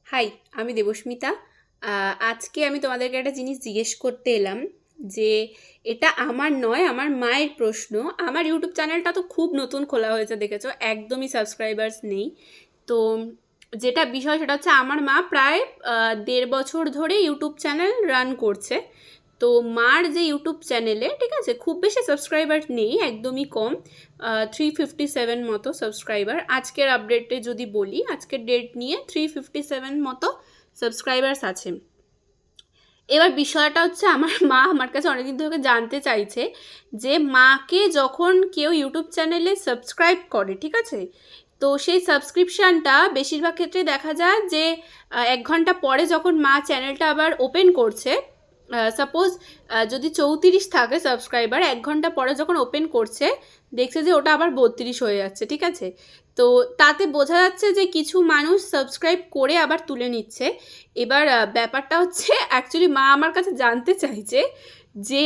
High, আমি দেবস্মিতা। আজকে আমি তোমাদেরকে একটা জিনিস জিজ্ঞেস করতে এলাম যে এটা আমার নয়, আমার মায়ের প্রশ্ন। আমার ইউটিউব চ্যানেলটা তো খুব নতুন খোলা হয়েছে, দেখেছো, একদমই সাবস্ক্রাইবার্স নেই। তো যেটা বিষয় সেটা হচ্ছে আমার মা প্রায় 1.5 বছর ধরে ইউটিউব চ্যানেল রান করছে। তো মার যে ইউটিউব চ্যানেলে, ঠিক আছে, খুব বেশি সাবস্ক্রাইবার নেই, একদমই কম, 357 মতো সাবস্ক্রাইবার। আজকের আপডেটে যদি বলি, আজকের ডেট নিয়ে 357 মতো সাবস্ক্রাইবার্স আছে। এবার বিষয়টা হচ্ছে আমার মা আমার কাছে অনেকদিন ধরে জানতে চাইছে যে মাকে যখন কেউ ইউটিউব চ্যানেলে সাবস্ক্রাইব করে, ঠিক আছে, তো সেই সাবস্ক্রিপশানটা বেশিরভাগ ক্ষেত্রে দেখা যায় যে 1 ঘন্টা পরে যখন মা চ্যানেলটা আবার ওপেন করছে, সাপোজ যদি 34 থাকে সাবস্ক্রাইবার, 1 ঘন্টা পরে যখন ওপেন করছে দেখছে যে ওটা আবার 32 হয়ে যাচ্ছে, ঠিক আছে। তো তাতে বোঝা যাচ্ছে যে কিছু মানুষ সাবস্ক্রাইব করে আবার তুলে নিচ্ছে। এবার ব্যাপারটা হচ্ছে অ্যাকচুয়ালি মা আমার কাছে জানতে চাইছে যে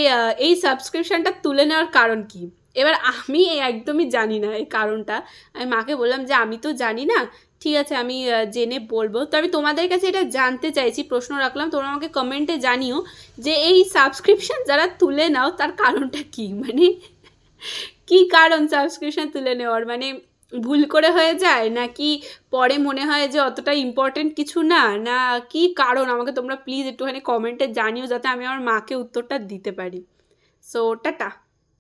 এই সাবস্ক্রিপশানটা তুলে নেওয়ার কারণ কি। এবার আমি একদমই জানি না এই কারণটা। আমি মাকে বললাম যে আমি তো জানি না, ঠিক আছে, আমি জেনে বলবো। তো আমি তোমাদের কাছে এটা জানতে চাইছি, প্রশ্ন রাখলাম, তোমরা আমাকে কমেন্টে জানিও যে এই সাবস্ক্রিপশান যারা তুলে নাও তার কারণটা কি, মানে কি কারণ সাবস্ক্রিপশান তুলে নেওয়ার, মানে ভুল করে হয়ে যায় নাকি পরে মনে হয় যে অতটা ইম্পর্টেন্ট কিছু না, না কি কারণ, আমাকে তোমরা প্লিজ একটুখানি কমেন্টে জানিও যাতে আমি আমার মাকে উত্তরটা দিতে পারি। So tata.